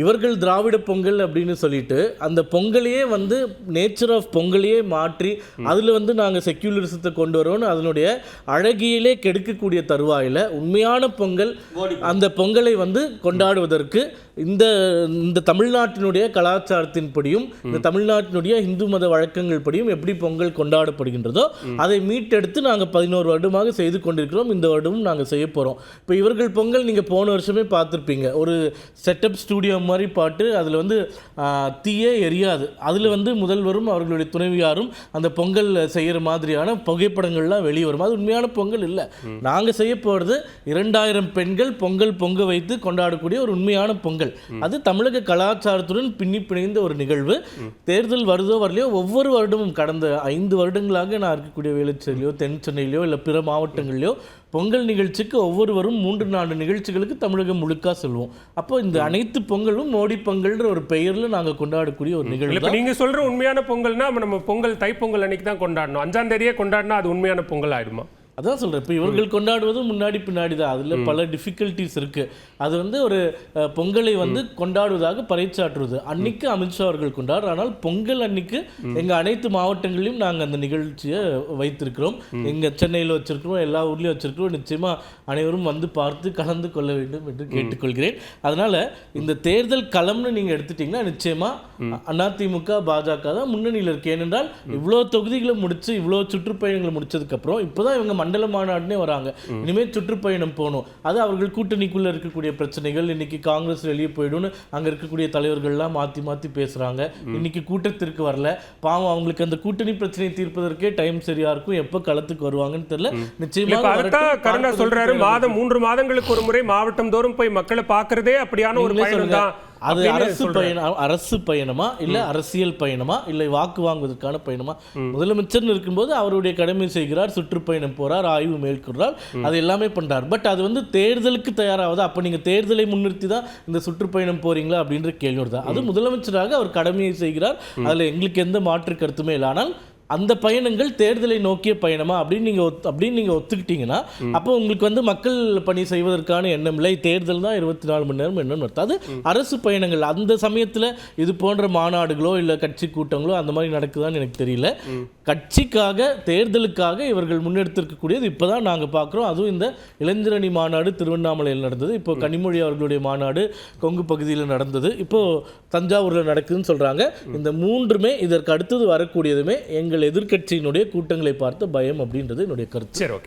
இவர்கள் திராவிட பொங்கல் அப்படின்னு சொல்லிட்டு அந்த பொங்கலையே வந்து நேச்சர் ஆஃப் பொங்கலையே மாற்றி அதில் வந்து நாங்கள் செக்யூலரிசத்தை கொண்டு வரோன்னு அதனுடைய அழகியிலே கெடுக்கக்கூடிய தருவாயில் உண்மையான பொங்கல் அந்த பொங்கலை வந்து கொண்டாடுவதற்கு இந்த தமிழ்நாட்டினுடைய கலாச்சாரத்தின்படியும் இந்த தமிழ்நாட்டினுடைய இந்து மத வழக்கங்கள் படியும் எப்படி பொங்கல் கொண்டாடப்படுகின்றதோ அதை மீட்டெடுத்து நாங்கள் 11 வருடமாக செய்து கொண்டிருக்கிறோம். இந்த வருடமும் நாங்கள் செய்ய போகிறோம். இப்போ இவர்கள் பொங்கல் நீங்கள் போன வருஷமே பார்த்துருப்பீங்க. ஒரு செட்டப் ஸ்டூடியோ மாதிரி பாட்டு, அதில் வந்து தீயே எரியாது. அதில் வந்து முதல்வரும் அவர்களுடைய துணைவியாரும் அந்த பொங்கல் செய்கிற மாதிரியான புகைப்படங்கள்லாம் வெளியே வரும். அது உண்மையான பொங்கல் இல்லை. நாங்கள் செய்ய போகிறது 2000 பெண்கள் பொங்கல் பொங்க வைத்து கொண்டாடக்கூடிய ஒரு உண்மையான பொங்கல். அது தமிழக கலாச்சாரத்துடன் பின்னி பிணைந்த ஒரு நிகழ்வு. தேர்தல் வருதோ வரலையோ ஒவ்வொரு வருடமும் கடந்த 5 வருடங்களாக நான் இருக்கக்கூடிய வேலுச்சேரியிலையோ தென் சென்னையிலையோ இல்லை பிற மாவட்டங்களிலோ பொங்கல் நிகழ்ச்சிக்கு ஒவ்வொருவரும் 3-4 நிகழ்ச்சிகளுக்கு தமிழகம் முழுக்க செல்வோம். அப்போ இந்த அனைத்து பொங்கலும் மோடி பொங்கல்ன்ற ஒரு பெயரில் நாங்கள் கொண்டாடக்கூடிய ஒரு நிகழ்வு. நீங்க சொல்ற உண்மையான பொங்கல்னா நம்ம பொங்கல் தைப்பொங்கல் அன்னைக்கு தான் கொண்டாடணும். 5ஆம் தேதியே கொண்டாடினா அது உண்மையான பொங்கல் ஆயிடுமா? அதான் சொல்கிறேன். இப்போ இவர்கள் கொண்டாடுவது முன்னாடி பின்னாடி தான். அதில் பல டிஃபிகல்ட்டிஸ் இருக்குது. அது வந்து ஒரு பொங்கலை வந்து கொண்டாடுவதாக பறைச்சாற்றுவது. அன்னைக்கு அமித்ஷா அவர்கள் கொண்டாடுற, ஆனால் பொங்கல் அன்னைக்கு எங்கள் அனைத்து மாவட்டங்களிலும் நாங்கள் அந்த நிகழ்ச்சியை வைத்திருக்கிறோம். எங்கள் சென்னையில் வச்சுருக்கிறோம், எல்லா ஊர்லேயும் வச்சுருக்கிறோம். நிச்சயமாக அனைவரும் வந்து பார்த்து கலந்து கொள்ள வேண்டும் என்று கேட்டுக்கொள்கிறேன். அதனால் இந்த தேர்தல் களம்னு நீங்கள் எடுத்துட்டிங்கன்னா நிச்சயமாக அதிமுக பாஜக தான் முன்னணியில் இருக்கு. ஏனென்றால் இவ்வளோ தொகுதிகளை முடித்து இவ்வளோ சுற்றுப்பயணங்களை முடிச்சதுக்கப்புறம் இப்போ தான் இவங்க மண்டல மாநாடுனே வராங்க. இனிமேல் சுற்றுப்பயணம் போகணும். அது அவர்கள் கூட்டணிக்குள்ளே இருக்கக்கூடிய பிரச்சனைகள். இன்னைக்கு காங்கிரஸ் வெளியே போயிடும்னு அங்கே இருக்கக்கூடிய தலைவர்கள்லாம் மாற்றி பேசுகிறாங்க. இன்னைக்கு கூட்டத்திற்கு வரல. பாவம், அவங்களுக்கு அந்த கூட்டணி பிரச்சனையை தீர்ப்பதற்கே டைம் சரியா இருக்கும். எப்போ களத்துக்கு வருவாங்கன்னு தெரியல. நிச்சயமாக கருணா சொல்றாரு, மாதம் 3 மாதங்களுக்கு ஒரு முறை மாவட்டம் தோறும் போய் மக்களை பார்க்கறதே அப்படியான ஒரு பயணம் தான். அது அரசு பயணமா இல்லை அரசியல் பயணமா இல்லை வாக்கு வாங்குவதற்கான பயணமா? முதலமைச்சர் இருக்கும்போது அவருடைய கடமை செய்கிறார், சுற்றுப்பயணம் போறார், ஆய்வு மேற்கொள்றார், அது எல்லாமே பண்றார். பட் அது வந்து தேர்தலுக்கு தயாராகுது. அப்ப நீங்க தேர்தலை முன்னிறுத்தி தான் இந்த சுற்றுப்பயணம் போறீங்களா அப்படின்ற கேள்வி வருது. அது முதலமைச்சராக அவர் கடமையை செய்கிறார். அதுல எங்களுக்கு எந்த மாற்று கருத்துமே இல்லை. ஆனால் அந்த பயணங்கள் தேர்தலை நோக்கிய பயணமா அப்படின்னு நீங்கள் ஒத்துக்கிட்டீங்கன்னா அப்போ உங்களுக்கு வந்து மக்கள் பணி செய்வதற்கான எண்ணம் இல்லை. தேர்தல் தான் 24 மணி நேரம் என்னன்னு அர்த்தம். அது அரசு பயணங்கள். அந்த சமயத்தில் இது போன்ற மாநாடுகளோ இல்லை கட்சி கூட்டங்களோ அந்த மாதிரி நடக்குதான்னு எனக்கு தெரியல. கட்சிக்காக தேர்தலுக்காக இவர்கள் முன்னெடுத்திருக்கக்கூடியது இப்போ தான் நாங்கள் பார்க்குறோம். அதுவும் இந்த இளைஞரணி மாநாடு திருவண்ணாமலையில் நடந்தது. இப்போ கனிமொழி அவர்களுடைய மாநாடு கொங்கு பகுதியில் நடந்தது. இப்போது தஞ்சாவூரில் நடக்குதுன்னு சொல்கிறாங்க. இந்த 3மே இதற்கு அடுத்தது வரக்கூடியதுமே எங்கள் எதிர்க்கட்சியினுடைய கூட்டங்களை பார்த்த பயம் அப்படின்றது என்னுடைய கருத்து.